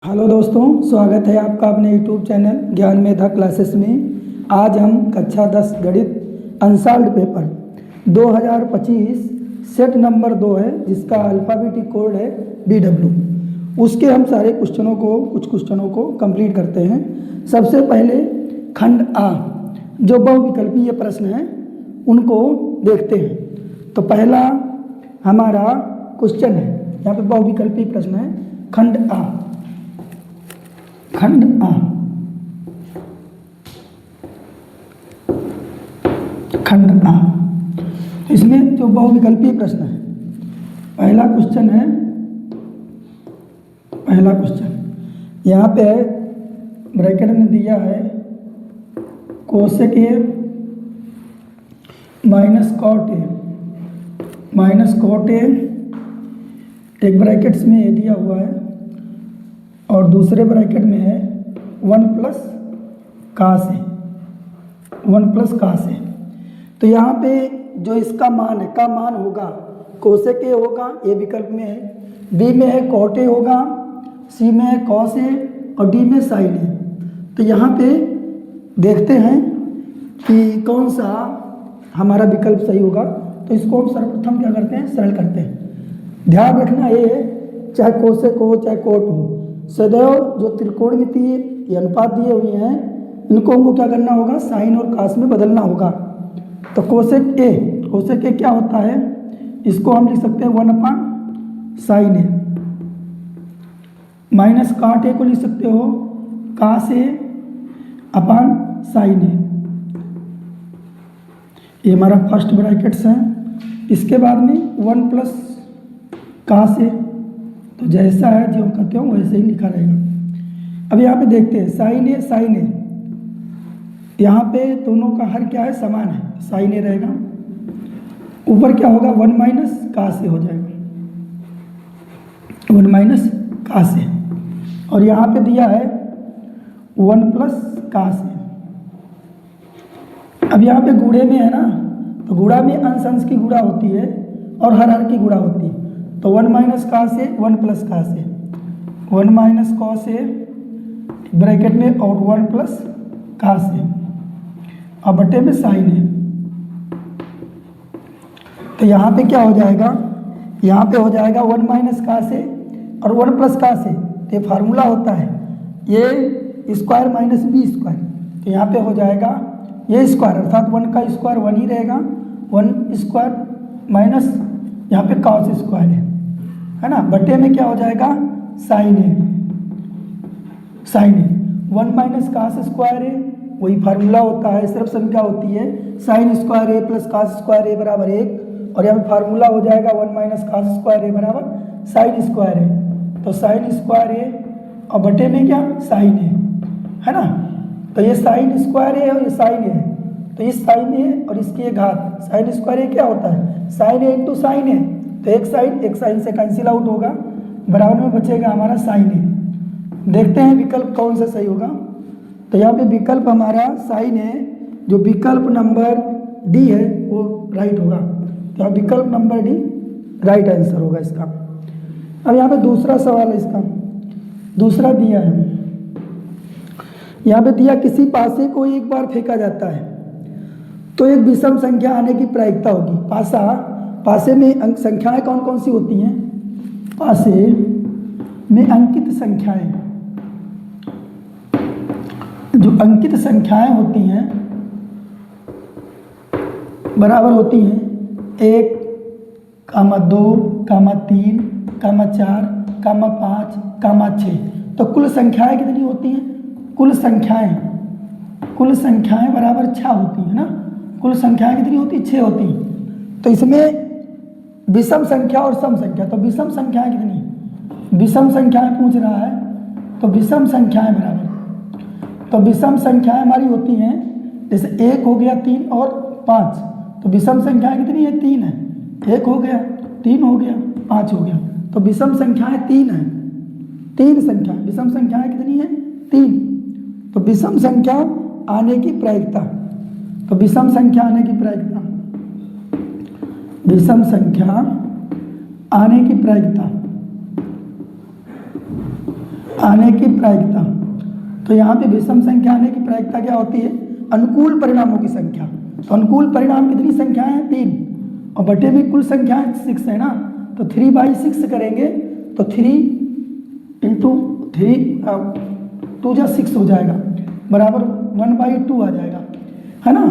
Hello दोस्तों, स्वागत है आपका अपने यूट्यूब चैनल ज्ञान मेधा क्लासेस में। आज हम कक्षा 10 गणित अनसॉल्व्ड पेपर 2025 सेट नंबर 2 है, जिसका अल्फ़ाबेटिक कोड है BW। उसके हम सारे कुछ क्वेश्चनों को कंप्लीट करते हैं। सबसे पहले खंड आ जो बहुविकल्पीय प्रश्न हैं उनको देखते हैं। तो पहला हमारा क्वेश्चन है, यहाँ पे बहुविकल्पीय प्रश्न है। खंड आ इसमें जो बहुविकल्पीय प्रश्न है, पहला क्वेश्चन यहाँ पे है, ब्रैकेट में दिया है cosec A minus cot A, एक ब्रैकेट्स में ये दिया हुआ है और दूसरे ब्रैकेट में है 1 प्लस कास ए। तो यहाँ पे जो इसका मान है का मान होगा कोसेक ए होगा, ए विकल्प में है, बी में है कॉट ए होगा, सी में है कॉस ए और डी में साइन ए। तो यहाँ पे देखते हैं कि कौन सा हमारा विकल्प सही होगा। तो इसको हम सर्वप्रथम क्या करते हैं, सरल करते हैं। ध्यान रखना ये है, चाहे कोसेक हो चाहे कोट हो, सदैव जो त्रिकोणमितीय अनुपात दिए हुए हैं इनको हमको क्या करना होगा, साइन और कास में बदलना होगा। तो कोसेक ए क्या होता है, इसको हम लिख सकते हैं 1/sin ए, माइनस काट ए को लिख सकते हो कास ए अपॉन साइन ए। ये हमारा फर्स्ट ब्रैकेट्स है। इसके बाद में 1 प्लस कास ए, तो जैसा है जो हम कहते हो वैसे ही लिखा रहेगा। अब यहाँ पे देखते हैं साइन ए, यहाँ पे दोनों का हर क्या है, समान है, साइन ए रहेगा। ऊपर क्या होगा, 1 माइनस कास ए हो जाएगा, 1 माइनस कास ए। और यहाँ पे दिया है 1 प्लस कास ए। अब यहाँ पे गुणे में है ना, तो गुणा में अंश की गुणा होती है और हर की गुणा होती है। तो 1 minus cos A 1 plus cos A, 1 minus cos A bracket में और 1 प्लस कास ए और बटे में साइन ए। तो यहाँ पे क्या हो जाएगा, यहाँ पे हो जाएगा 1 माइनस कास ए और 1 प्लस कास ए। तो ये फार्मूला होता है ये स्क्वायर माइनस बी स्क्वायर। तो यहाँ पे हो जाएगा ये स्क्वायर, अर्थात 1 का स्क्वायर 1 ही रहेगा, 1 स्क्वायर माइनस यहाँ पे कॉस स्क्वायर है ना, बटे में क्या हो जाएगा, साइन ए। 1 माइनस कास स्क्वायर ए वही फार्मूला होता है, सिर्फ संख्या होती है साइन स्क्वायर ए प्लस कास स्क्वायर ए बराबर 1, और यहाँ पे फार्मूला हो जाएगा 1 माइनस कास स्क्वायर ए बराबर साइन स्क्वायर ए। तो साइन स्क्वायर ए और बटे में क्या, साइन ए है ना। तो ये साइन स्क्वायर ए और ये साइन ए है, तो इस साइन ए और इसकी एक घात, साइन स्क्वायर ए क्या होता है, साइन ए इंटू साइन ए। तो एक साइन से कैंसिल आउट होगा, बराबर में बचेगा हमारा साइन ए। देखते हैं विकल्प कौन सा सही होगा। तो यहाँ पे विकल्प हमारा साइन ए, जो विकल्प नंबर डी है वो राइट होगा। तो यहाँ विकल्प नंबर डी राइट आंसर होगा इसका। अब यहाँ पे दूसरा सवाल है, इसका दूसरा दिया है, यहाँ पे दिया किसी पासे को एक बार फेंका जाता है तो एक विषम संख्या आने की प्रायिकता होगी। पासे में अंक संख्याएं कौन कौन सी होती हैं, पासे में अंकित संख्याएं, जो अंकित संख्याएं होती हैं बराबर होती हैं 1, 2, 3, 4, 5, 6। तो कुल संख्याएं कितनी होती हैं, कुल संख्याएं बराबर 6 होती है ना। कुल संख्याएं कितनी होती है, 6 होती हैं। तो इसमें विषम संख्या और सम संख्या, तो विषम संख्याएं कितनी, विषम संख्याएं पूछ रहा है, तो विषम संख्याएं बराबर, तो विषम संख्याएं हमारी होती हैं जैसे 1 हो गया, 3 और 5। तो विषम संख्याएं कितनी है, 3 है, 1 हो गया, 3 हो गया, 5 हो गया। तो विषम संख्याएं 3 है, 3 संख्या, विषम संख्याएं कितनी है, 3। तो विषम संख्या आने की प्रायिकता, तो विषम संख्या आने की प्रायिकता, विषम संख्या आने की प्रायिकता आने की प्रायिकता, तो यहाँ पे विषम संख्या आने की प्रायिकता क्या होती है? अनुकूल परिणामों की संख्या। तो अनुकूल परिणाम कितनी संख्याएं हैं? 3, और बटे में कुल संख्याएं 6 है ना, तो 3/6 करेंगे तो 3 इंटू 2 जा 6 हो जाएगा, बराबर 1/2 आ जाएगा, है ना।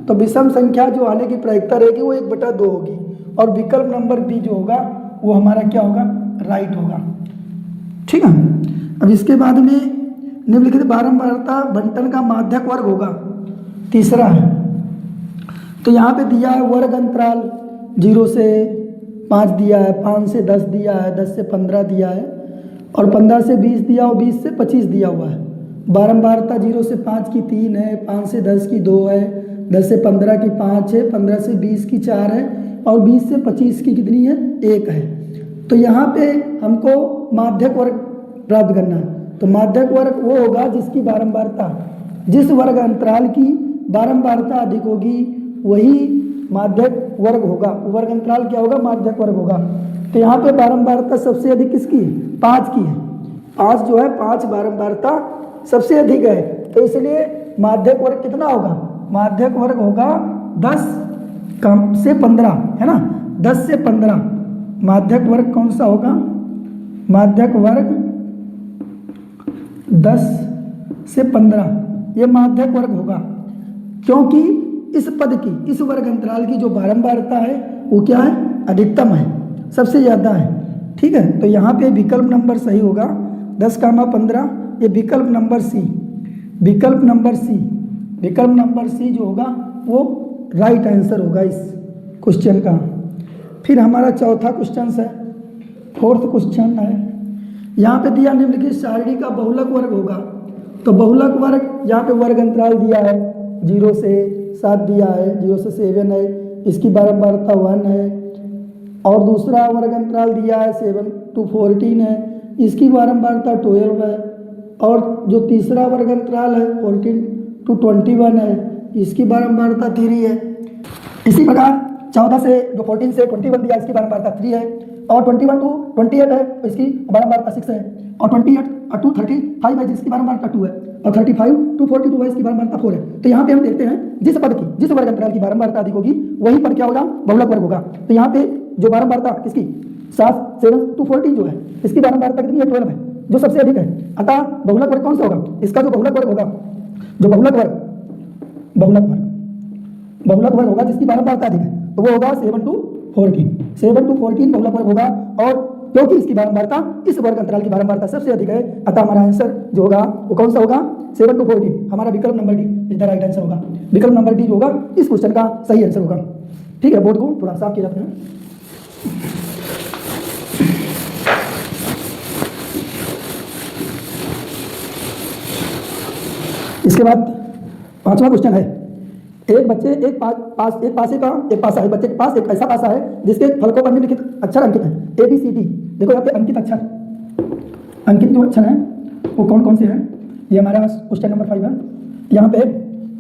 तो विषम संख्या जो आने की प्रायिकता रहेगी वो 1/2 होगी, और विकल्प नंबर बी जो होगा वो हमारा क्या होगा? राइट होगा। ठीक है। अब इसके बाद में निम्नलिखित बारंबारता बंटन का माध्यक वर्ग होगा, तीसरा है। तो यहाँ पे दिया है वर्ग अंतराल 0 से 5 दिया है, 5 से 10 दिया है, 10 से 15 दिया है, और 15 से 20 दिया और 20 से 25 दिया हुआ है। बारंबारता 0 से 5 की 3 है, 5 से 10 की 2 है, 10 से 15 की 5 है, 15 से 20 की 4 है, और 20 से 25 की कितनी है? 1 है। तो यहाँ पे हमको माध्यक वर्ग प्राप्त करना है। तो माध्यक वर्ग वो होगा जिसकी बारंबारता, जिस वर्ग अंतराल की बारंबारता अधिक होगी वही माध्यक वर्ग होगा। वर्ग अंतराल क्या होगा? माध्यक वर्ग होगा। तो यहाँ पे बारंबारता सबसे अधिक किसकी? 5 की है। 5 जो है, 5 बारंबारता सबसे अधिक है, तो इसलिए माध्यक वर्ग कितना होगा? माध्यक वर्ग होगा 10 कम से 15, है ना, 10 से 15 माध्यक वर्ग कौन सा होगा? माध्यक वर्ग 10 से 15 ये माध्यक वर्ग होगा, क्योंकि इस पद की, इस वर्ग अंतराल की जो बारंबारता है वो क्या है? अधिकतम है, सबसे ज़्यादा है। ठीक है। तो यहाँ पे विकल्प नंबर सही होगा 10, 15, ये विकल्प नंबर सी, विकल्प नंबर सी, विकल्प नंबर सी जो होगा वो राइट आंसर होगा इस क्वेश्चन का। फिर हमारा चौथा क्वेश्चन है, फोर्थ क्वेश्चन है। यहाँ पे दिया निम्नलिखित सारणी का बहुलक वर्ग होगा। तो बहुलक वर्ग, यहाँ पे वर्ग अंतराल दिया है 0 से 7 दिया है, 0 से 7 है, इसकी बारंबारता 1 है, और दूसरा वर्ग अंतराल दिया है 7 to 14 है, इसकी बारंबारता 12 है, और जो तीसरा वर्ग अंतराल है 14 to 21 है, इसकी बारंबारता 3 है। इसी प्रकार 14 से जो 14 से 21 दिया इसकी बारंबारता 3 है, और 21 to 28 है तो इसकी बारंबारता 6 है, और 28 to 35 है जिसकी बारंबारता 2 है, और 35 to 42 है इसकी बारंबारता 4 है। तो यहाँ पे हम देखते हैं जिस पद की, जिस वर्ग अंतराल की बारंबारता अधिक होगी वही पद क्या होगा? बहुलक वर्ग होगा। तो यहाँ पे जो बारंबारता किसकी 7 to 14 जो है इसकी बारंबारता कितनी है? 12 है, जो सबसे अधिक है। अतः बहुलक वर्ग कौन सा होगा? इसका जो बहुलक वर्ग होगा, जो बहुलक वर्ग होगा जिसकी बारंबारता अधिक है तो वो होगा 7 to 14, 7 to 14 बहुलक वर्ग होगा। और क्योंकि इसकी बारंबारता इस वर्ग अंतराल की बारंबारता सबसे अधिक है, अतः हमारा आंसर जो होगा वो कौन सा होगा? 7 to 14, हमारा विकल्प number D is the right answer होगा। विकल्प नंबर डी जो होगा इस क्वेश्चन का सही आंसर होगा। ठीक है, बोर्ड को थोड़ा साफ किया जाता है। इसके बाद 5वां क्वेश्चन है, एक बच्चे एक पासे का एक पासा है, बच्चे के पास एक ऐसा पासा है जिसके फलकों पर निम्नलिखित अक्षर अंकित हैं ABCD। देखो यहाँ पे अंकित अक्षर, अंकित जो अक्षर हैं वो कौन कौन से हैं? ये हमारा क्वेश्चन नंबर 5 है। यहाँ पे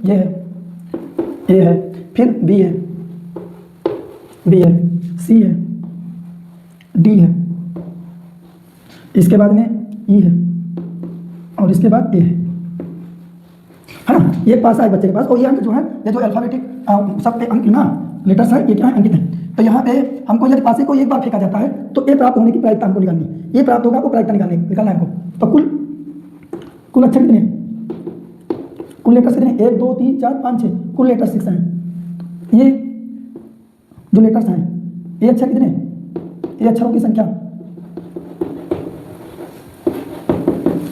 ये है, A है, फिर B है, C है, D है, इसके बाद में E है, और इसके बाद A है ना। ये पासा है बच्चे के पास, और ये अंक जो है, ये जो अल्फाबेटिक सब अंक ना लेटर्स है, ये क्या है? अंकित है। तो यहाँ पे हमको यदि पासे को एक बार फेंका जाता है तो ए प्राप्त होने की प्रायिकता हमको निकालनी, ये प्राप्त होगा वो प्रायिकता निकालना है हमको। तो कुल अक्षर कितने हैं? कुल लेटर्स कितने? 1 2 3 4 5 6, कुल लेटर्स 6 हैं। ये जो लेटर्स हैं ये अक्षर कितने हैं? ये अक्षरों की संख्या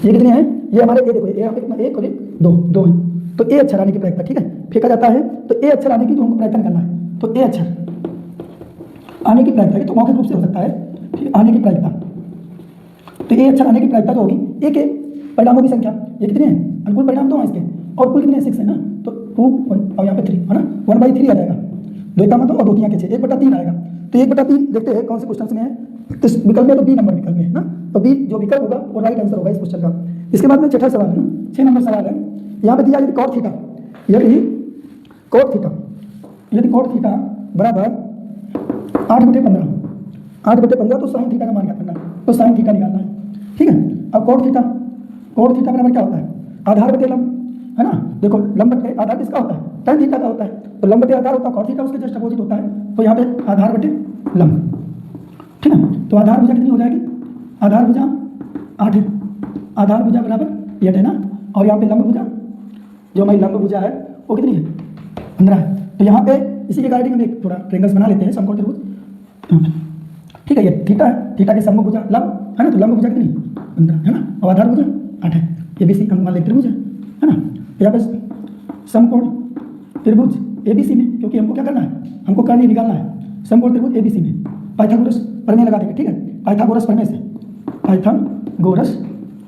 ये कितने हैं? ये हमारे ए, देखो ये यहाँ पे कितना? 1 और 1 2 हैं। तो ए अक्षर आने की प्रायिकता, ठीक है, फेंका जाता है तो ए अक्षर आने की जो हमको प्रायिकता निकालना है। तो ए अक्षर आने की प्रायिकता तो मौखिक रूप से हो सकता है, ठीक, आने की प्रायिकता। तो ए अक्षर आने की प्रायिकता जो होगी, ए के परिणामों की संख्या ये कितने हैं? अनुकूल परिणाम 2 हैं इसके, और कुल कितने? 6 है ना। तो 2 1 और यहाँ पे 3 है ना, 1/3 आ जाएगा, 2 का मतलब और 2 3 के 6, 1/3 आएगा। तो 1/3 देखते हैं कौन से क्वेश्चन में है। तो विकल्प में तो बी नंबर विकल्प में है ना, तो बी जो विकल्प होगा वो राइट आंसर होगा इस क्वेश्चन का। इसके बाद में छठा सवाल है ना, 6 नंबर सवाल है। यहाँ पे दिया यदि cot थीटा, यदि cot थीटा बराबर 8/15 तो साइन थीटा का मान क्या करना है? तो साइन थीटा निकालना है, ठीक है। अब cot थीटा कोण थीटा बराबर क्या होता है, आधार बटे लंब, है ना। देखो लंब बटे आधार किसका होता है, tan थीटा का होता है, तो लंब बटे आधार होता है, cot थीटा उसके जस्ट अपोजिट होता है, तो यहाँ पे आधार बटे लंब, ठीक है। तो आधार भुजा कितनी हो जाएगी, आधार भुजा 8 है, आधार भुजा बराबर 8 है ना, और यहाँ पे लंब भुजा, जो हमारी लंब भुजा है वो कितनी है, 15 है। तो यहाँ पे इसी के रिगार्डिंग हम एक थोड़ा ट्रेंगल्स बना लेते हैं, समकोण त्रिभुज, ठीक है। ये थीटा है, थीटा के समभुज भुजा लंब है ना, तो लंब भुजा कितनी 15 है ना, और आधार भुजा 8 है, ये भी सी हम मान लेते त्रिभुज है ना। तो यहाँ पे समकोण त्रिभुज ABC में, क्योंकि हमको क्या करना है, हमको कर्ण निकालना है, समकोण त्रिभुज ABC में पाइथागोरस प्रमेय लगा देंगे, ठीक है। पाइथागोरस प्रमेय से, पाइथागोरस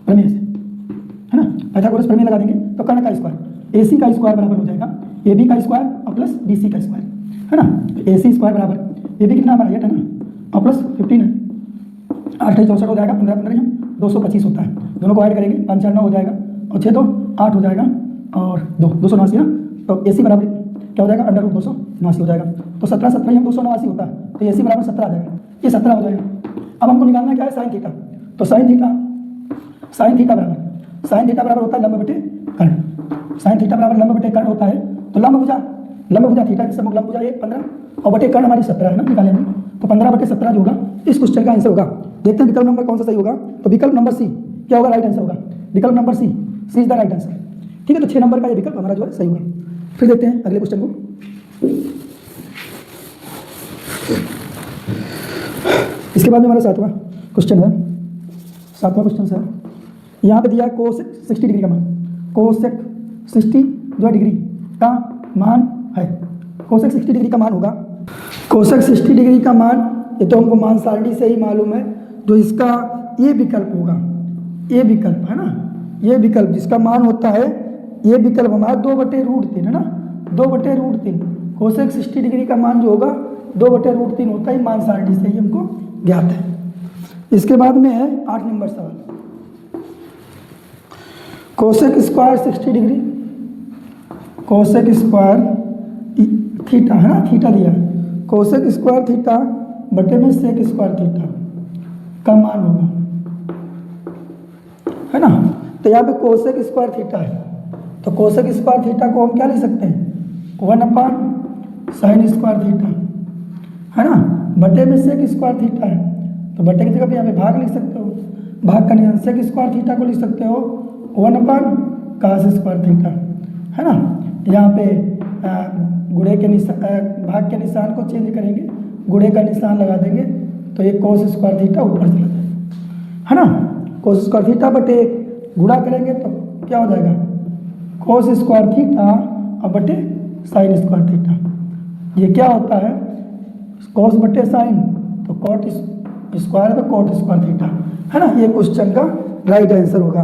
प्रमेय से, है ना, पाइथागोरस प्रमेय लगा देंगे तो कर्ण का स्क्वायर AC का स्क्वायर बराबर हो जाएगा AB का स्क्वायर और प्लस BC का स्क्वायर, है ना। तो AC स्क्वायर बराबर AB कितना हमारा 8 है ना, और प्लस 15 है, 8 64 हो जाएगा, 15 15 225 होता है, दोनों को ऐड करेंगे 5 4 9 हो जाएगा, और 6 2 8 हो जाएगा, और 289 ना, तो AC बराबर क्या हो जाएगा, अंडर रूट 289 हो जाएगा, तो 17 17 हम 289 होता है, तो AC बराबर 17 आ जाएगा, ये 17 हो जाएगा। अब हमको निकालना क्या है, साइन थीटा, तो साइन थीटा बराबर होता है लंब बटे कर्ण, साइन थीटा बराबर लंब बटे कर्ण होता है, तो लंब भुजा थीटा के सम्मुख लंब भुजा 1 15 और बटे कर्ण हमारी 17 है ना, निकाले हमने, तो 15 बटे 17 जो होगा इस क्वेश्चन का आंसर होगा। देखते हैं विकल्प नंबर कौन सा सही होगा, तो विकल्प नंबर सी क्या होगा, राइट आंसर होगा, विकल्प नंबर C is the right answer, ठीक है। तो 6 नंबर का ये विकल्प हमारा जो है सही होगा। फिर देखते हैं अगले क्वेश्चन को, इसके बाद में हमारा 7वां क्वेश्चन है, 7वां क्वेश्चन है, यहाँ पे दिया है कोसेक 60 डिग्री का मान, कोसेक 60 डिग्री का मान है, कोसेक 60 डिग्री का मान होगा, कोसेक 60 डिग्री का मान, ये तो हमको मान सारणी से ही मालूम है, जो इसका ये विकल्प होगा, ये विकल्प है ना, ये विकल्प जिसका मान होता है, ये विकल्प हमारा 2/√3 है ना, 2/√3, कोसेक 60 डिग्री का मान जो होगा 2/√3 होता है, मान सारणी से ही हमको ज्ञात है। इसके बाद में है 8 नंबर सवाल, cosec square 60 degree, cosec square theta है ना, थीटा दिया, कोसेक स्क्वायर थीटा बटे में सेक स्क्वायर थीटा का मान होगा, है ना। तो यहाँ पे कोसेक स्क्वायर थीटा है, तो कोसेक स्क्वायर थीटा को हम क्या लिख सकते हैं, 1/sin स्क्वायर थीटा, है ना, बटे में सेक स्क्वायर थीटा है, तो बटे की जगह पे यहाँ पे भाग लिख सकते हो, भाग का निशान, सेक स्क्वायर थीटा को लिख सकते हो 1/cos स्क्वायर थीटा, है ना। यहाँ पे गुणे के निशान, भाग के निशान को चेंज करेंगे, गुणे का निशान लगा देंगे, तो ये cos स्क्वायर थीटा ऊपर चला जाएगा, है ना, cos स्क्वायर थीटा बटे गुणा करेंगे तो क्या हो जाएगा, cos स्क्वायर थीटा और बटे sin स्क्वायर थीटा, ये क्या होता है, cos बटे sin, तो cot स्क्वायर तो cot स्क्वायर थीटा, है ना, ये क्वेश्चन का राइट आंसर होगा,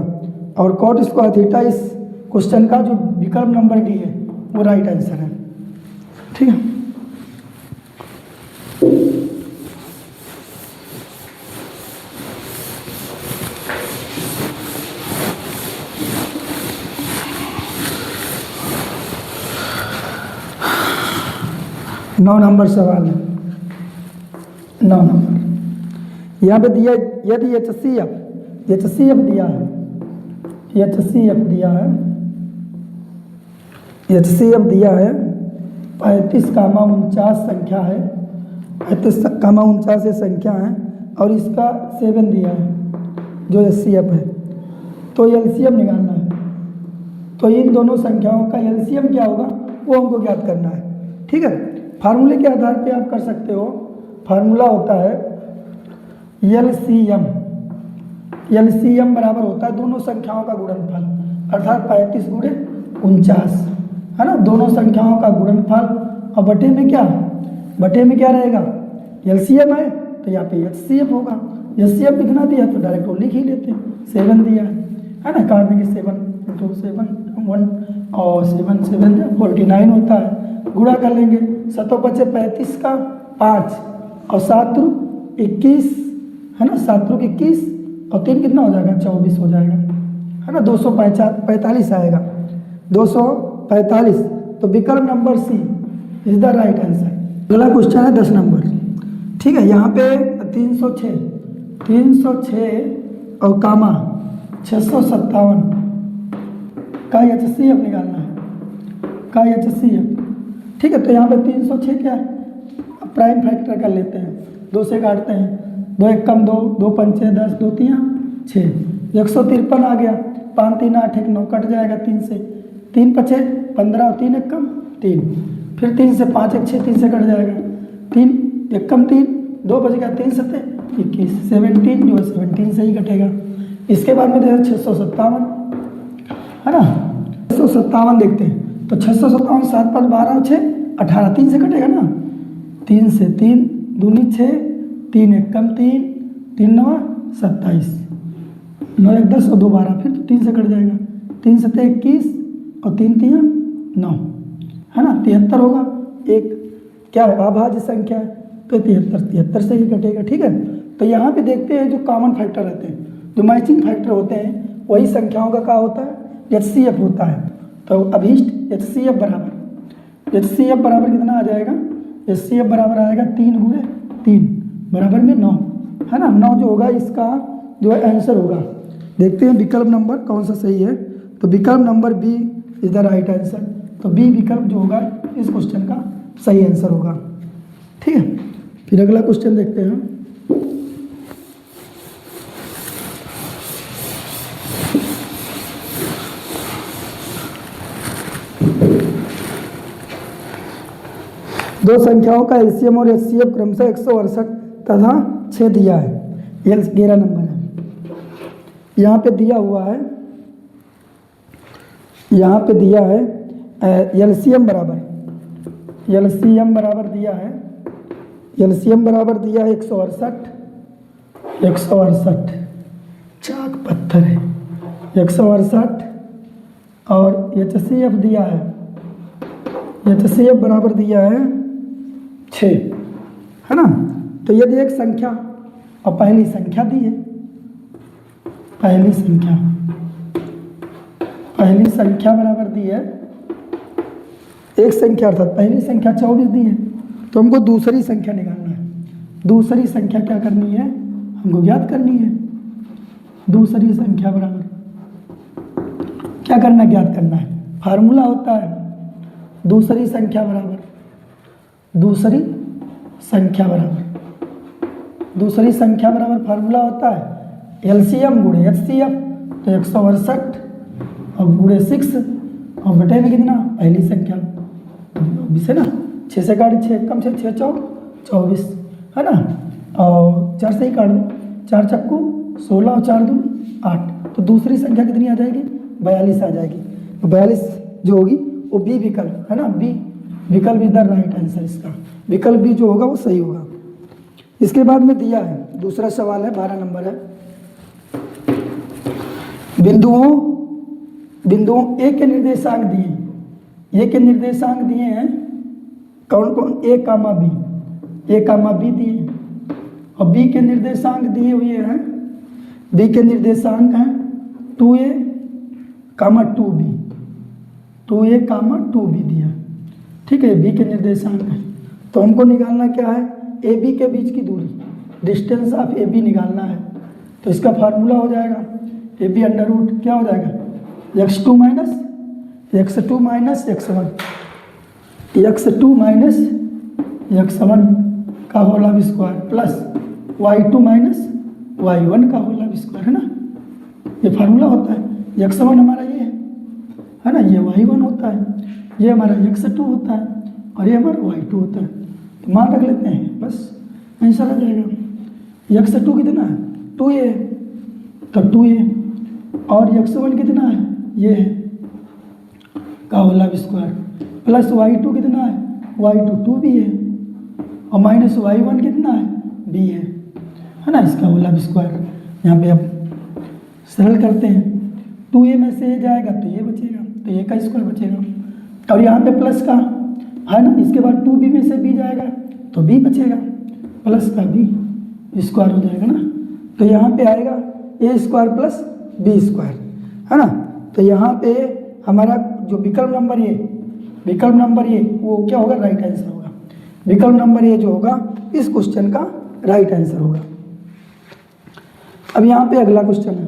और cot स्क्वायर थीटा इस क्वेश्चन का जो विकल्प नंबर डी है वो राइट आंसर है, ठीक है। नौ नंबर सवाल है, 9 नंबर, यहाँ पे दिया यदि HCF दिया है, HCF दिया है 35,49 संख्या है, 35,49 ये संख्या है, और इसका 7 दिया है जो HCF है, तो LCM निकालना है, तो इन दोनों संख्याओं का LCM क्या होगा वो हमको ज्ञात करना है, ठीक है। फार्मूले के आधार पे आप कर सकते हो, फार्मूला होता है LCM बराबर होता है दोनों संख्याओं का गुणनफल, अर्थात 35 गुणे 49, है ना, दोनों संख्याओं का गुणनफल, और बटे में क्या रहेगा, LCM है तो यहाँ पे HCF होगा, HCF कितना दिया तो डायरेक्ट वो लिख ही लेते हैं, 7 दिया है ना, काट देंगे 7 × 7 1 और 7 7 49 होता है, गुणा कर लेंगे, 7 बचे 35 का 5 और 7 × 21, है ना, 7 × 21 और 3 कितना हो जाएगा 24 हो जाएगा, है ना, 245 आएगा, 245, तो विकल्प नंबर C is the right answer. अगला क्वेश्चन है 10 नंबर, ठीक है। यहाँ पे 306 और कामा 657 का HCF निकालना है, का HCF। ठीक है, तो यहाँ पे 306 क्या है, प्राइम फैक्टर कर लेते हैं, 2 से काटते हैं, 2 एक कम 2, 2 पंचे 10, 2 तियाँ 6, 153 आ गया, 5 3 8 1 9 कट जाएगा 3 से, 3 पचे 15 3 एक कम 3, फिर 3 से 5 1 6 3 से कट जाएगा, 3 एक कम 3, 2 बच गया, 3 7 21, 17 जो है 17 से ही कटेगा। इसके बाद में देखो 657 है ना, 657 देखते हैं, तो 657 7 5 12 और 6 18, 3 से कटेगा ना, 3 से 3 दूनी 6, 3 एक कम 3, 3 9 27, 9 1 10 और 2 12, फिर तो 3 से कट जाएगा, 3 7 21 और 3 3 9 है ना, 73 होगा। एक क्या है, अभाज्य संख्या है, तो 73 से ही कटेगा। ठीक है, तो यहाँ पे देखते हैं जो कॉमन फैक्टर रहते हैं, जो मैचिंग फैक्टर होते हैं, वही संख्याओं का क्या होता है, HCF होता है। तो अभीष्ट HCF बराबर कितना आ जाएगा, HCF बराबर आएगा 3 गुणे 3 बराबर में 9 है ना, 9 जो होगा इसका जो है आंसर होगा। देखते हैं विकल्प नंबर कौन सा सही है, तो विकल्प नंबर B is the right answer. तो बी विकल्प जो होगा इस क्वेश्चन का सही आंसर होगा। ठीक है, फिर अगला क्वेश्चन देखते हैं। दो संख्याओं का एलसीएम और एचसीएफ क्रमशः 168 तथा 6 दिया है, ये 11 नंबर है। यहाँ पे दिया हुआ है, यहाँ पे दिया है एलसीएम बराबर दिया है, एलसीएम बराबर दिया है 168 चाक पत्थर है 168, और एचसीएफ दिया है, एचसीएफ बराबर दिया है 6 है ना। तो यदि एक संख्या और पहली संख्या दी है, पहली संख्या बराबर दी है, एक संख्या अर्थात पहली संख्या 24 दी है, तो हमको दूसरी संख्या निकालना है। दूसरी संख्या क्या करनी है, हमको ज्ञात करनी है। दूसरी संख्या बराबर क्या करना है, ज्ञात करना है। फार्मूला होता है दूसरी संख्या बराबर फार्मूला होता है एलसीएम गुणे एचसीएफ, तो 168 और गुणे 6 और बटे में कितना, पहली संख्या 24 है ना, 6 से काट 6 कम 6 6 चौक 24 है ना, और 4 से ही काट दो, 4 चक्कू 16 और 4 दूनी 8, तो दूसरी संख्या कितनी आ जाएगी, 42 आ जाएगी। तो 42 जो होगी वो बी विकल्प है ना, बी विकल्प इधर राइट आंसर, इसका विकल्प बी जो होगा वो सही होगा। इसके बाद में दिया है दूसरा सवाल है, 12 नंबर है। बिंदुओं ए के निर्देशांक दिए हैं, कौन कौन, ए कामा बी दिए, और बी के निर्देशांक दिए हुए हैं, बी के निर्देशांक हैं 2a, 2b, 2a, 2b दिया। ठीक है, बी के निर्देशांक है, तो हमको निकालना क्या है, ए बी के बीच की दूरी, डिस्टेंस ऑफ ए बी निकालना है। तो इसका फार्मूला हो जाएगा ए बी अंडर रूट क्या हो जाएगा, x2 माइनस x1 का whole square plus y2 minus y1 का होल स्क्वायर है ना, ये फार्मूला होता है। x1 हमारा ये है ना, ये y1 होता है, ये हमारा x2 होता है, और ये हमारा y2 होता है। तो मान रख लेते हैं, बस आंसर आ जाएगा। x2 कितना है, 2a, तो 2a, और x1 कितना है, ये है का होल स्क्वायर, प्लस y2 कितना है, y2 2b है, और माइनस y1 कितना है, b है ना, इसका होल स्क्वायर। यहाँ पे अब सरल करते हैं, 2a में से ये जाएगा तो ये बचेगा, तो ये का स्क्वायर बचेगा, और यहाँ पे प्लस का है ना, इसके बाद 2b में से b जाएगा तो b बचेगा, प्लस का b स्क्वायर हो जाएगा ना। तो यहाँ पे आएगा a square plus b square है ना। तो यहाँ पे हमारा जो विकल्प नंबर ये वो क्या होगा, राइट आंसर होगा। विकल्प नंबर ये जो होगा इस क्वेश्चन का राइट आंसर होगा। अब यहाँ पे अगला क्वेश्चन है,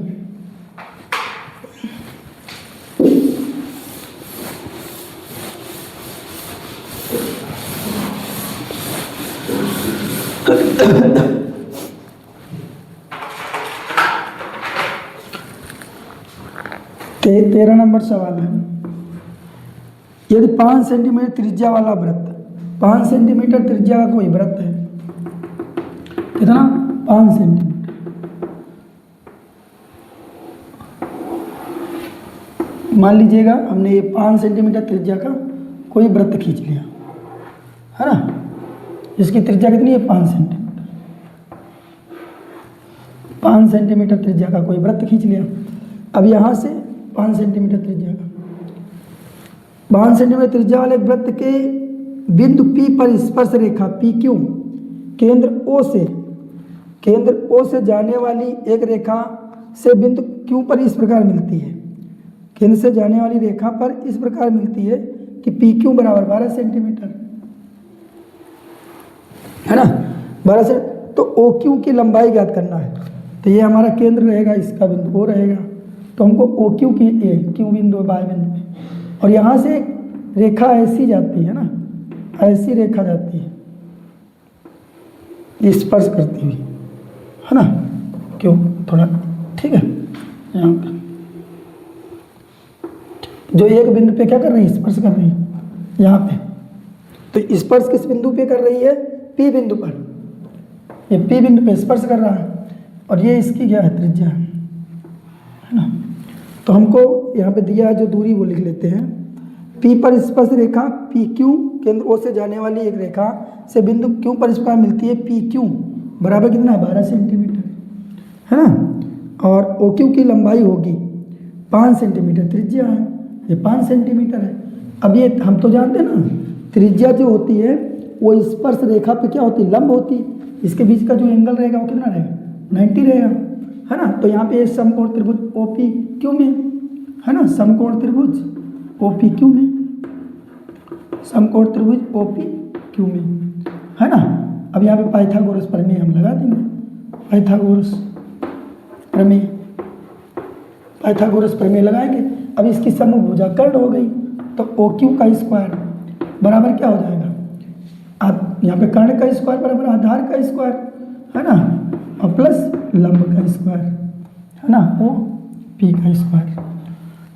13 नंबर सवाल है, यदि 5 सेंटीमीटर त्रिज्या वाला वृत्त, 5 सेंटीमीटर त्रिज्या का कोई वृत्त है, कितना 5 सेंटीमीटर, मान लीजिएगा हमने ये 5 सेंटीमीटर त्रिज्या का कोई वृत्त खींच लिया, है ना, इसकी त्रिज्या कितनी है 5 सेंटीमीटर, 5 सेंटीमीटर त्रिज्या का कोई वृत्त खींच लिया। अब यहाँ से 5 सेंटीमीटर त्रिज्या का 5 सेंटीमीटर त्रिज्या वाले वृत्त के बिंदु P पर स्पर्श रेखा PQ केंद्र O से जाने वाली एक रेखा से बिंदु Q पर इस प्रकार मिलती है, केंद्र से जाने वाली रेखा पर इस प्रकार मिलती है कि PQ बराबर 12 सेंटीमीटर, है ना, 12 से। तो OQ की लंबाई ज्ञात करना है, तो ये हमारा केंद्र रहेगा, इसका बिंदु O रहेगा, तो हमको OQ की Q बिंदु बाय बिंदु पे, और यहाँ से एक रेखा ऐसी जाती है ना, ऐसी रेखा जाती है स्पर्श करती हुई, है ना, क्यों थोड़ा ठीक है, यहाँ पे जो एक बिंदु पे क्या कर रही है, स्पर्श कर रही है यहाँ पे, तो स्पर्श किस बिंदु पे कर रही है, P बिंदु पर, ये P बिंदु पे स्पर्श कर रहा है, और ये इसकी क्या है, त्रिज्या है ना। तो हमको यहाँ पे दिया है जो दूरी वो लिख लेते हैं, P पर स्पर्श रेखा PQ केंद्र O से जाने वाली एक रेखा से बिंदु Q पर स्पर्श मिलती है, PQ बराबर कितना है 12 सेंटीमीटर, है ना, और OQ की लंबाई होगी 5 सेंटीमीटर, त्रिज्या है ये 5 सेंटीमीटर है। अब ये हम तो जानते हैं ना, त्रिज्या जो होती है वो स्पर्श रेखा पे क्या होती है, लंब होती है, इसके बीच का जो एंगल रहेगा वो कितना रहेगा, 90 रहेगा, है ना। तो यहाँ पे समकोण त्रिभुज OPQ में, है ना, समकोण त्रिभुज OPQ में, समकोण त्रिभुज OPQ में, है ना। अब यहाँ पे पाइथागोरस प्रमेय हम लगा देंगे, पाइथागोरस प्रमेय लगाएंगे। अब इसकी समभुजा कर्ण हो गई, तो OQ का स्क्वायर बराबर क्या हो जाएगा, आप यहाँ पे कर्ण का स्क्वायर बराबर आधार का स्क्वायर, है ना, और प्लस लंब का स्क्वायर, है ना, OP का स्क्वायर,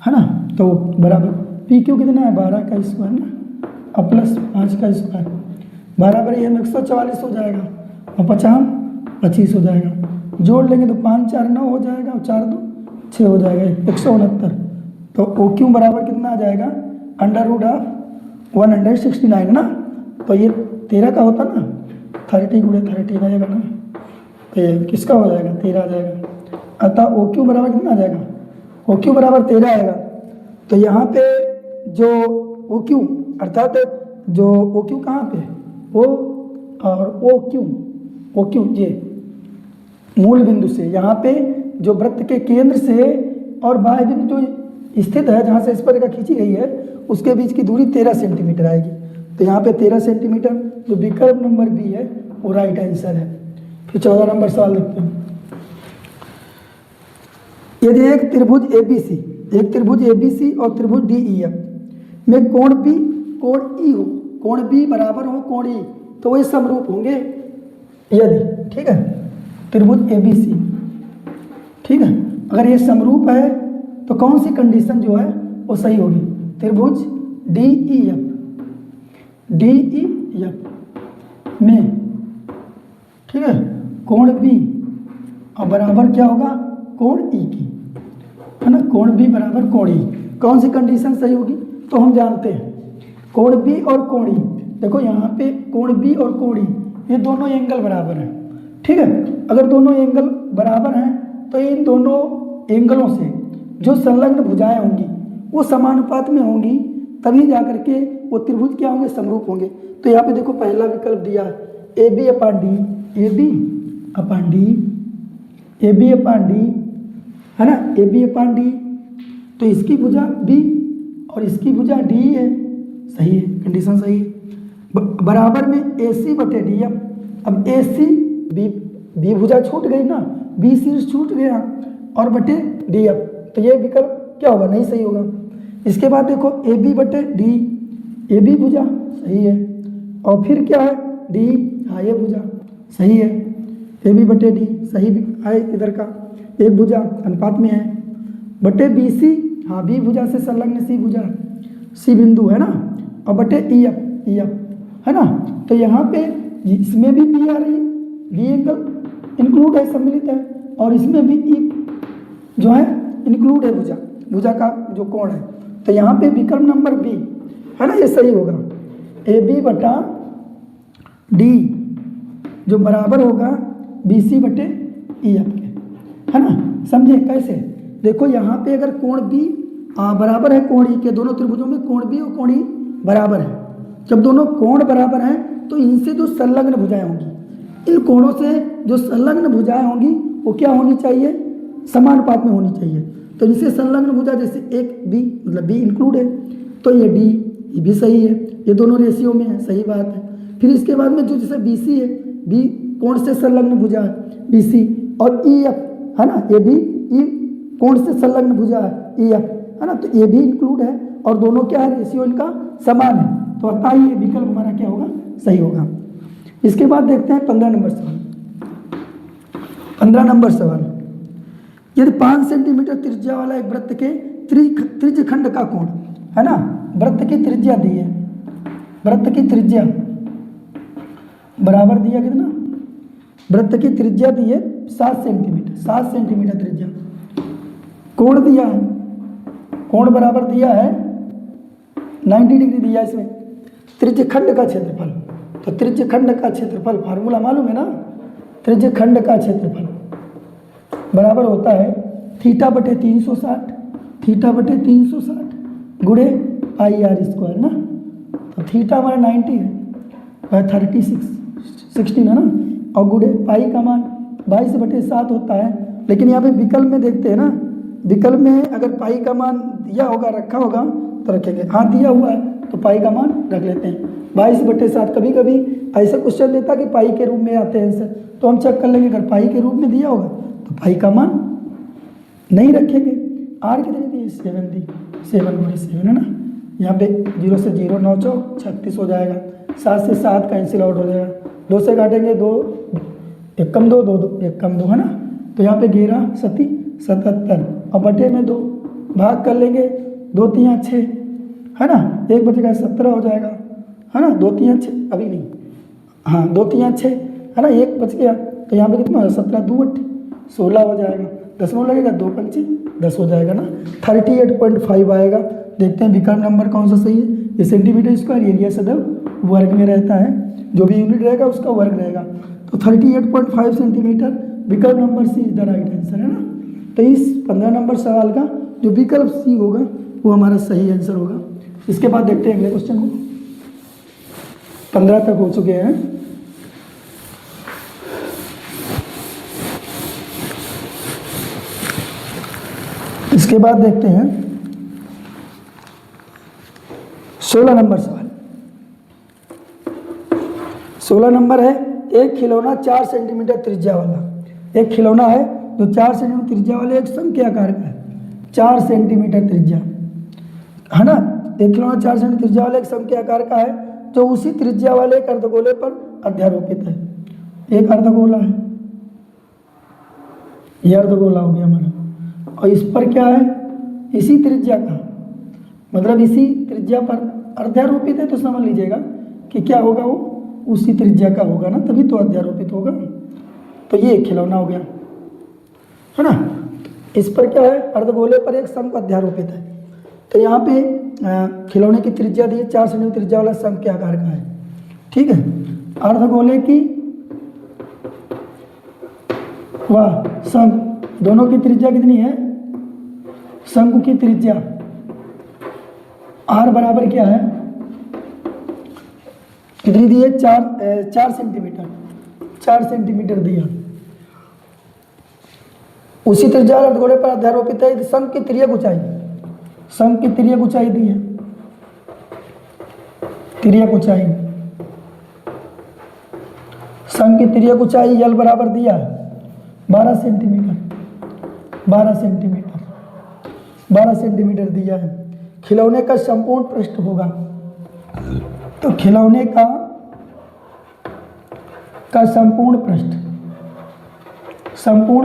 है ना। तो बराबर PQ कितना है 12 का स्क्वायर ना, और प्लस 5 का स्क्वायर बराबर ये 144 हो जाएगा, और 50 25 हो जाएगा, जोड़ लेंगे तो 5 4 9 हो जाएगा, और 4 2 6 हो जाएगा, 169। तो OQ बराबर कितना आ जाएगा, √169 ना। तो ये 13 का होता ना, 30 × 30 रहेगा ना, तो ये किसका हो जाएगा 13 आ जाएगा। अतः OQ बराबर कितना आ जाएगा, OQ बराबर 13 आएगा। तो यहाँ पे जो OQ अर्थात जो OQ कहाँ पे, O और OQ ये मूल बिंदु से यहाँ पे जो वृत्त के केंद्र से और बाह्य बिंदु जो स्थित है जहाँ से इस पर रेखा खींची गई है उसके बीच की दूरी 13 सेंटीमीटर आएगी। तो यहाँ पे 13 सेंटीमीटर जो विकल्प नंबर बी है वो राइट आंसर है। फिर 14 नंबर सवाल देखते हैं। यदि एक त्रिभुज ABC और त्रिभुज DEF में कोण B कोण E हो, कोण B बराबर हो कोण E, तो वे समरूप होंगे यदि, ठीक है, त्रिभुज ABC, ठीक है, अगर ये समरूप है तो कौन सी कंडीशन जो है वो सही होगी, त्रिभुज DEF में, ठीक है, कोण B और बराबर क्या होगा कोण E की, है ना, कोण B बराबर कोण E, कौन सी कंडीशन सही होगी, तो हम जानते हैं कोण B और कोण E, देखो यहाँ पे कोण B और कोण E ये दोनों एंगल बराबर हैं, ठीक है। अगर दोनों एंगल बराबर हैं तो इन दोनों एंगलों से जो संलग्न भुजाएं होंगी वो समानुपात में होंगी, तभी जाकर के वो त्रिभुज क्या होंगे, समरूप होंगे। तो यहाँ पे देखो पहला विकल्प दिया AB अपान D, है ना, AB अपान D, तो इसकी भुजा B और इसकी भुजा D है, सही है, कंडीशन सही है। बराबर में AC बटे DF, अब AC B भुजा छूट गई ना, B शीर्ष छूट गया और बटे DF, तो ये विकल्प क्या होगा, नहीं सही होगा। इसके बाद देखो AB बटे D, AB भुजा सही है, और फिर क्या है D, हाँ ये भुजा, सही है। ए बी बटे डी सही भी है इधर का, एक भुजा अनुपात में है, बटे बी सी, हाँ बी भुजा से संलग्न सी भुजा, सी बिंदु है ना, और बटे ई एफ है ना। तो यहाँ पे इसमें भी बी आ रही है, बी एंगल इंक्लूड है, सम्मिलित है, और इसमें भी ई जो है इंक्लूड है, भुजा का जो कोण है। तो यहाँ पे विकल्प नंबर बी है ना, ये सही होगा। ए बी बटा डी जो बराबर होगा बी सी बटे ई एफ के, है ना। समझे कैसे? देखो यहाँ पे अगर कोण बी बराबर है कोण ई के, दोनों त्रिभुजों में कोण बी और कोण ई बराबर है। जब दोनों कोण बराबर हैं तो इनसे जो संलग्न भुजाएं होंगी, इन कोणों से जो संलग्न भुजाएं होंगी वो क्या होनी चाहिए? समानुपात में होनी चाहिए। तो इनसे संलग्न भुजा जैसे एक बी मतलब बी इंक्लूड है, तो ये डी ये भी सही है, ये दोनों रेशियो में है, सही बात है। फिर इसके बाद में जो जैसे बी सी है, बी कोण से संलग्न भुजा है बी सी, और ई एफ है ना, ये भी ई कोण से संलग्न भुजा है ई एफ है ना, तो ये भी इंक्लूड है, और दोनों क्या है? रेशियो इनका समान है। तो बताइए विकल्प हमारा क्या होगा? सही होगा। इसके बाद देखते हैं 15 नंबर सवाल। 15 नंबर सवाल, यदि 5 सेंटीमीटर त्रिज्या वाला एक वृत्त के त्रिज्यखंड का कोण है ना, वृत्त की त्रिज्या दी है, वृत्त की त्रिज्या बराबर दिया कितना? वृत्त की त्रिज्या दी है 7 सेंटीमीटर, 7 सेंटीमीटर त्रिज्या, कोण दिया है, कोण बराबर दिया है 90 डिग्री दिया है इसमें। त्रिज्यखंड का क्षेत्रफल, तो त्रिज्यखंड का क्षेत्रफल फार्मूला मालूम है ना, त्रिज्यखंड का क्षेत्रफल बराबर होता है थीटा बटे 360, थीटा बटे 360 गुणे पाई आर स्क्वायर ना। तो थीटा हमारा 90 है, वह 16 है ना, और गुणे पाई का मान 22 बटे 7 होता है। लेकिन यहाँ पे विकल्प में देखते हैं ना, विकल्प में अगर पाई का मान दिया होगा, रखा होगा तो रखेंगे, हाँ दिया हुआ है तो पाई का मान रख लेते हैं 22 बटे 7। कभी कभी ऐसा क्वेश्चन देता कि पाई के रूप में आते हैं आंसर, तो हम चेक कर लेंगे, अगर पाई के रूप में दिया होगा तो पाई का मान नहीं रखेंगे। आर कितनी दी? 7 दी, 7 गुणे 7 है ना, यहाँ पे 0 से 0 9 चौक 36 हो जाएगा, 7 से 7 कैंसिल आउट हो जाएगा, 2 से काटेंगे 2 1 कम 2 2 2 1 कम 2 है ना। तो यहाँ पे 11 सती 77 और बटे में 2 भाग कर लेंगे, 2 3 6 है ना, 1 बचेगा 17 हो जाएगा है ना, 2 3 6 अभी नहीं, हाँ 2 3 6 है ना, 1 बच गया, तो यहाँ पे कितना है? 17 2 8 16 हो जाएगा, दशमलव लगेगा, 2 पंचे 10 हो जाएगा ना, 38.5 आएगा। देखते हैं विकल्प नंबर कौन सा सही है। ये सेंटीमीटर स्क्वायर एरिया सदैव वर्ग में रहता है, जो भी यूनिट रहेगा उसका वर्ग रहेगा। तो 38.5 सेंटीमीटर, विकल्प नंबर C is the right answer है ना। तो इस 15 नंबर सवाल का जो विकल्प सी होगा वो हमारा सही आंसर होगा। इसके बाद देखते हैं अगले क्वेश्चन को। 15 तक हो चुके हैं। इसके बाद देखते हैं 16 नंबर सवाल। 16 नंबर है, एक खिलौना 4 सेंटीमीटर त्रिज्या वाला, एक खिलौना है जो 4 सेंटीमीटर त्रिज्या वाले एक संख्या आकार का है, 4 सेंटीमीटर त्रिज्या है ना, एक खिलौना 4 सेंटीमीटर त्रिज्या वाले एक संख्या आकार का है जो उसी त्रिज्या वाले एक अर्धगोले पर अध्यारोपित है। एक अर्धगोला है, यह अर्धगोला हो गया हमारा, और इस पर क्या है? इसी त्रिज्या का, मतलब इसी त्रिज्या पर अध्यारोपित है, तो समझ लीजिएगा कि क्या होगा, वो उसी त्रिज्या का होगा ना, तभी तो अध्यारोपित होगा। तो ये एक खिलौना हो गया है ना, इस पर क्या है? अर्धगोले पर एक शंकु अध्यारोपित है। तो यहाँ पे खिलौने की त्रिज्या दी है 4 सेंटीमीटर त्रिज्या वाला शंकु के आकार का है, ठीक है। अर्धगोले की वाह शंकु दोनों की त्रिज्या कितनी है? शंकु की त्रिज्या आर बराबर क्या है? कितनी दी है? 4 सेंटीमीटर, 4 सेंटीमीटर दिया। उसी त्रिज्या अर्धगोले पर अध्यारोपित है। शंकु की तिर्यक ऊंचाई, शंकु की तिर्यक ऊंचाई दी है, तिर्यक ऊंचाई, शंकु की तिर्यक ऊंचाई यल बराबर दिया है 12 सेंटीमीटर, 12 सेंटीमीटर, 12 सेंटीमीटर दिया है। खिलौने का संपूर्ण पृष्ठ होगा, तो खिलौने का का संपूर्ण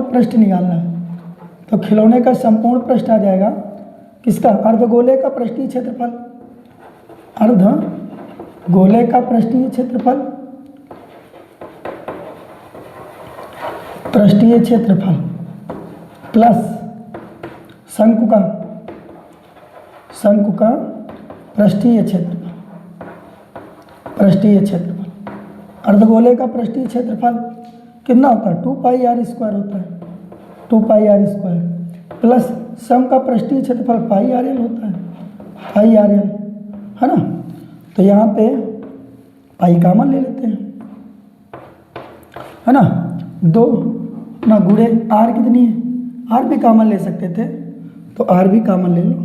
पृष्ठ निकालना है। तो खिलौने का संपूर्ण पृष्ठ आ जाएगा किसका, अर्धगोले का पृष्ठीय क्षेत्रफल, अर्धगोले का पृष्ठीय क्षेत्रफल प्लस शंकु का पृष्ठीय क्षेत्रफल। अर्धगोले का पृष्ठीय क्षेत्रफल कितना होता है, 2πr² होता है, 2πr² प्लस सम का पृष्ठीय क्षेत्रफल πrl होता है, πrl, है ना। तो यहाँ पे पाई कॉमन ले लेते हैं, है ना। 2 ना गुणे आर कितनी है, आर भी कॉमन ले सकते थे, तो आर भी कॉमन ले लो,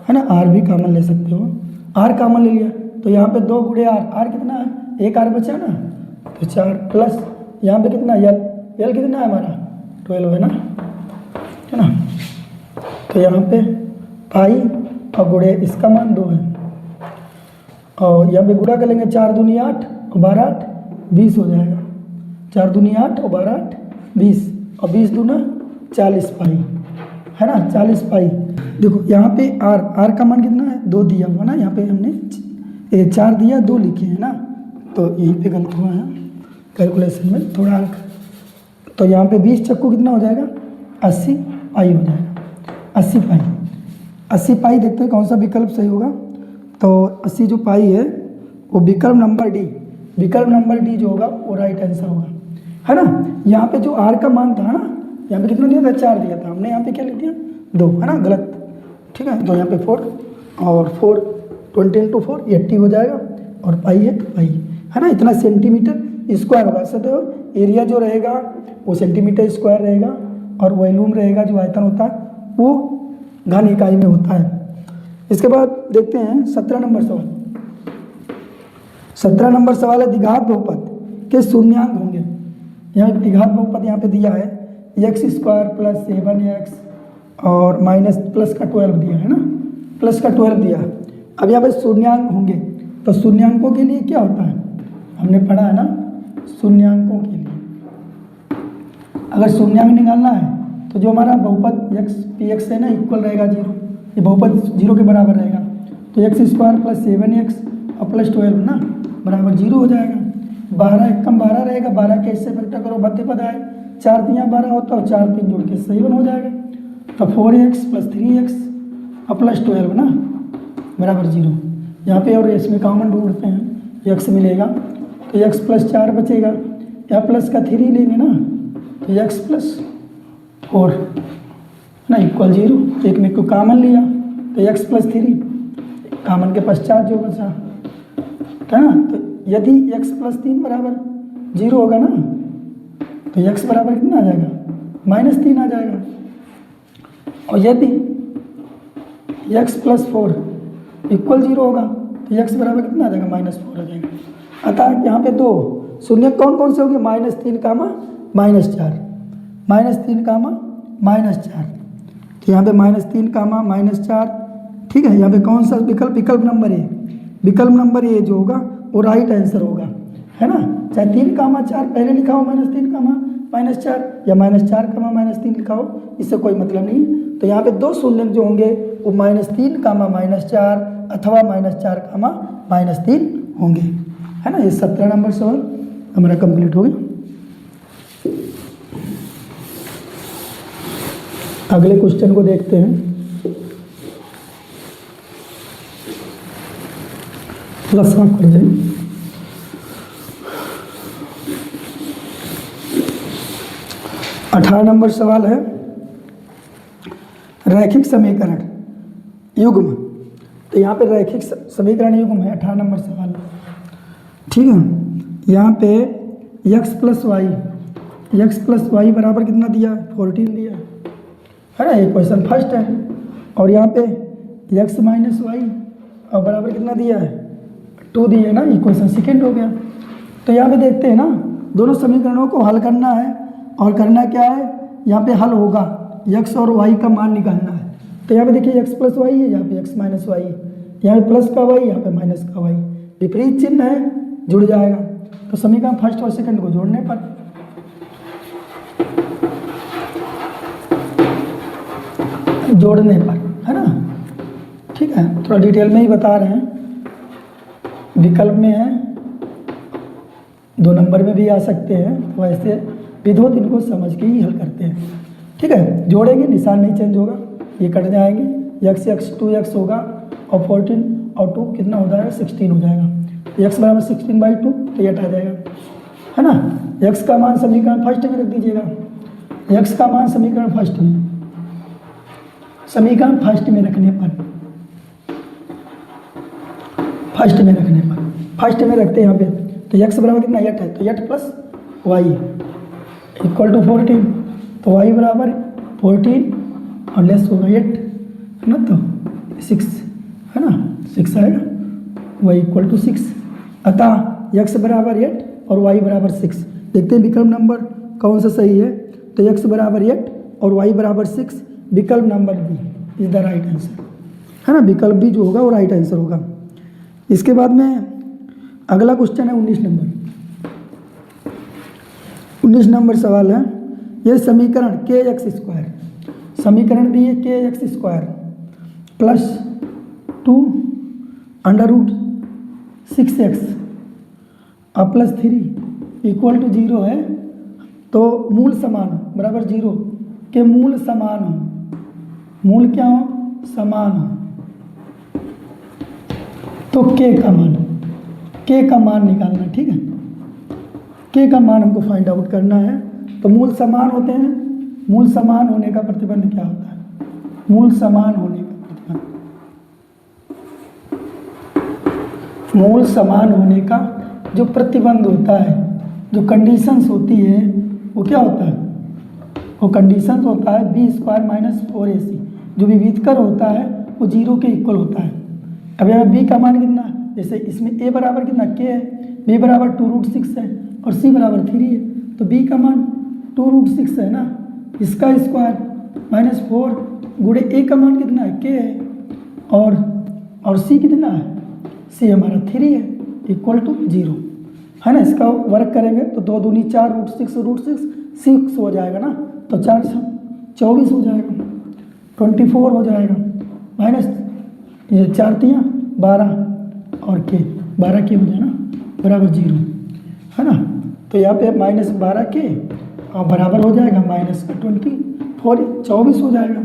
है ना, आर भी कॉमन ले सकते हो। आर कॉमन ले लिया तो यहाँ पे 2 गुणे आर, आर कितना है, 1 आर बचा ना, तो 4 प्लस यहाँ पे कितना यल कितना है हमारा 12 है ना, है ना। तो यहाँ पे पाई और गुणे इसका मान 2 है, और यहाँ पे गुणा कर लेंगे, 4 दूनी 8 और 12 8 20 हो जाएगा, 4 दूनी 8 और 12 8 20, और 20 दूना 40 पाई, है ना, 40 पाई। देखो यहाँ पे आर का मान कितना है, 2 दिया हुआ ना, यहाँ पे हमने 4 दिया 2 लिखे हैं ना, तो यहीं पे गलत हुआ है कैलकुलेशन में थोड़ा अंक। तो यहाँ पे 20 चक्कू कितना हो जाएगा, 80 पाई हो जाएगा, 80 पाई। देखते हैं कौन सा विकल्प सही होगा। तो 80 जो पाई है वो विकल्प नंबर डी जो होगा वो राइट आंसर होगा, है ना। यहाँ पे जो आर का मान था ना, यहाँ पे कितना दिया था, 4 दिया था, हमने यहाँ पे क्या लिख दिया 2, है ना, गलत, ठीक है। तो यहाँ पे 4 और 4 20 × 4 80 हो जाएगा, और पाई है पाई, है ना। इतना सेंटीमीटर स्क्वायर होगा। ऐसे तो एरिया जो रहेगा वो सेंटीमीटर स्क्वायर रहेगा, और वॉल्यूम रहेगा जो आयतन होता है वो घन इकाई में होता है। इसके बाद देखते हैं 17 नंबर सवाल। 17 नंबर सवाल है द्विघात बहुपद के शून्यांक होंगे। यहाँ द्विघात बहुपद यहाँ पे दिया है x² + 7x और माइनस प्लस का 12 दिया है ना, प्लस का 12 दिया है। अब यहाँ पे शून्यांक होंगे, तो शून्यांकों के लिए क्या होता है, हमने पढ़ा है ना, शून्यांकों के लिए अगर शून्यांक निकालना है तो जो हमारा बहुपद px है ना इक्वल रहेगा 0, ये बहुपद 0 के बराबर रहेगा, तो x² + 7x और प्लस 12 ना बराबर 0 हो जाएगा। 12 1 कम 12 रहेगा, 12 के इससे फैक्टर करो, मध्य पद आए, 4 3 12 होता है, 4 3 जोड़ के 7 हो जाएगा। तो 4x + 3x और प्लस 12 ना बराबर 0। यहाँ पे और इसमें कॉमन ढूंढते हैं, x मिलेगा तो x + 4 बचेगा, या प्लस का 3 लेंगे ना, तो x + 4 ना इक्वल 0। एक में को कॉमन लिया तो x + 3, कॉमन के पश्चात जो बचा, है ना। तो यदि x + 3 बराबर 0 होगा ना, तो x बराबर कितना आ जाएगा, -3 आ जाएगा। और यदि x + 4 इक्वल 0 होगा तो x बराबर कितना आ जाएगा, -4 आ जाएगा। अतः यहाँ पे 2 शून्य कौन कौन से होंगे, -3, -4, -3, -4। तो यहाँ पे -3, -4, ठीक है। यहाँ पे कौन सा विकल्प नंबर ए जो होगा वो राइट आंसर होगा, है ना। चाहे 3, 4 पहले लिखा हो, -3, -4, या -4, -3 लिखा हो, इससे कोई मतलब नहीं। तो यहाँ पे 2 शून्य जो होंगे वो -3, -4 अथवा -4, -3 होंगे, है ना। ये 17 नंबर सवाल हमारा कंप्लीट हो गया। अगले क्वेश्चन को देखते हैं। प्लस साफ कर दें। अठारह नंबर सवाल है रैखिक समीकरण युग्म। तो यहाँ पे रैखिक समीकरण युग्म है 18 नंबर सवाल, ठीक है। यहाँ पे x + y बराबर कितना दिया है, 14 दिया है ना, ये क्वेश्चन फर्स्ट है। और यहाँ पे x - y और बराबर कितना दिया है, 2 दिया है ना, ये क्वेश्चन सेकेंड हो गया। तो यहाँ पे देखते हैं ना, दोनों समीकरणों को हल करना है, और करना क्या है, यहाँ पे हल होगा x और y का मान निकालना है। तो यहाँ पे देखिए x + y है, यहाँ पे x - y है, यहाँ पे प्लस का y, यहाँ पे माइनस का y, विपरीत चिन्ह है जुड़ जाएगा। तो समीकरण फर्स्ट और सेकंड को जोड़ने पर है ना। ठीक है, थोड़ा डिटेल में ही बता रहे हैं। विकल्प में है, 2 नंबर में भी आ सकते हैं, तो वैसे विधिवत इनको समझ के ही हल करते हैं। ठीक है, जोड़ेंगे, निशान नहीं चेंज होगा, ये कट जाएंगे, x 2x होगा और 14 और 2 कितना हो जाएगा 16 हो जाएगा। x बराबर 16/2 तो ये हटा जाएगा, है ना। x का मान समीकरण फर्स्ट में रख दीजिएगा, x का मान समीकरण फर्स्ट में रखने पर फर्स्ट में रखते हैं यहाँ पे, तो x बराबर कितना 8 है, तो 8 प्लस y इक्वल टू 14, तो y बराबर 14 और लेस होगा 8, है ना, तो 6, है ना, 6 आएगा, y इक्वल टू 6। अतः x बराबर 8 और y बराबर 6। देखते हैं विकल्प नंबर कौन सा सही है, तो x बराबर 8 और y बराबर 6, विकल्प नंबर B is the right answer, है ना। विकल्प बी जो होगा वो राइट आंसर होगा। इसके बाद में अगला क्वेश्चन है 19 नंबर सवाल है। यह समीकरण kx² समीकरण दिए kx² प्लस 2 √ 6x और प्लस 3 इक्वल टू 0 है, तो मूल समान हो बराबर 0 के मूल समान हो, मूल क्या हो, समान हो, तो k का मान निकालना। ठीक है, k का मान हमको फाइंड आउट करना है। तो मूल समान होते हैं, मूल समान होने का प्रतिबंध क्या होता है, मूल समान होने का प्रतिबंध, मूल समान होने का जो प्रतिबंध होता है, जो कंडीशंस होती है, वो क्या होता है, वो कंडीशंस होता है b² - 4ac। जो विविधकर होता है वो 0 के इक्वल होता है। अब यहाँ b का मान कितना, जैसे इसमें a बराबर कितना k है, b बराबर 2√6 है और c बराबर 3 है, तो b का मान 2√6 है ना, इसका स्क्वायर -4 गुणे a का मान कितना है, k है, और c कितना है, c हमारा 3 है, इक्वल टू 0, है ना। इसका वर्क करेंगे तो 2 दूनी 4 √6 6 हो जाएगा ना, तो 4 24 हो जाएगा, 24 हो जाएगा, माइनस ये 4 तियाँ 12 और के 12 के हो जाए ना, बराबर 0, है ना। तो यहाँ पे -12k और बराबर हो जाएगा -24, 24 हो जाएगा,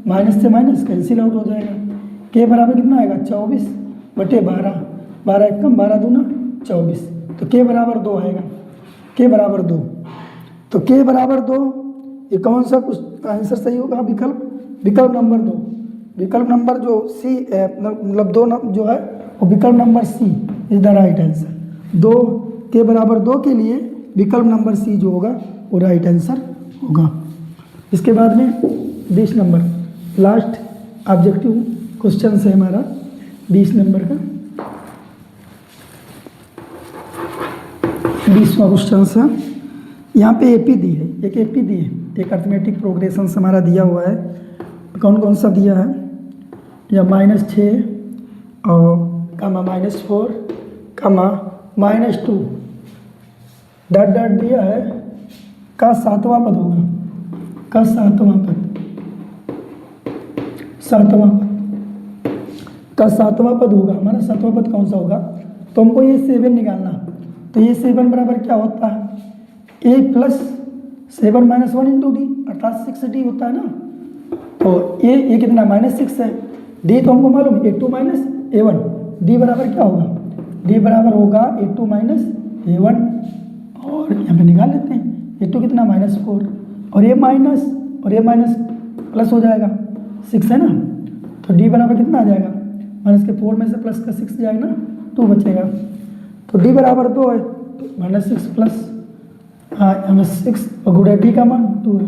माइनस से माइनस कैंसिल आउट हो जाएगा। k बराबर कितना आएगा 24/12, 12 × 12 दूना 24, तो k बराबर 2 आएगा, k बराबर 2, तो k बराबर 2, ये कौन सा कुछ आंसर सही होगा, विकल्प नंबर 2, विकल्प नंबर जो सी मतलब 2 जो है वो विकल्प नंबर C is the right answer. 2 के बराबर 2 के लिए विकल्प नंबर सी जो होगा वो राइट आंसर होगा। इसके बाद में 20 नंबर लास्ट ऑब्जेक्टिव क्वेश्चन है हमारा 20 नंबर का, 20वां क्वेश्चन है। यहाँ पे एपी दी है, एक एपी दी है, एक अर्थमेटिक प्रोग्रेशन हमारा दिया हुआ है। कौन कौन सा दिया है, या -6 और -4 -2 डॉट डॉट दिया है, का 7वां पद होगा, का 7वां पद, 7वां पद का 7वां पद होगा। हमारा 7वां पद कौन सा होगा, तो हमको ये 7 निकालना, तो ये 7 बराबर क्या होता है, a + 7 - 1 × d अर्थात 6d होता है ना। तो a कितना -6 है, d तो हमको मालूम है a2 - a1, d बराबर क्या होगा, d बराबर होगा a2 - a1, और यहाँ पे निकाल लेते हैं a2 कितना -4 और a माइनस प्लस हो जाएगा 6 है ना, तो d बराबर कितना आ जाएगा, माइनस के 4 में से प्लस का 6 जाएगा ना, 2 बचेगा, तो d बराबर 2 है, तो -6 प्लस हमें 6 और गुणा d का मान 2 है,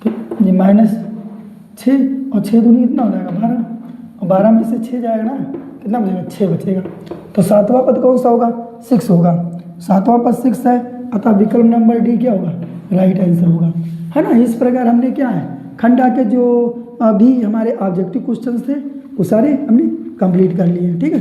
तो ये -6 और 6 दूनी कितना हो जाएगा 12, और 12 में से 6 जाएगा ना, कितना बचेगा 6 बचेगा। तो 7वां पद कौन सा होगा, 6 होगा, 7वां पद 6 है, अतः विकल्प नंबर डी क्या होगा, राइट आंसर होगा, है ना। इस प्रकार हमने क्या है, खंडा के जो अभी हमारे ऑब्जेक्टिव क्वेश्चंस थे वो सारे हमने कंप्लीट कर लिए, ठीक है।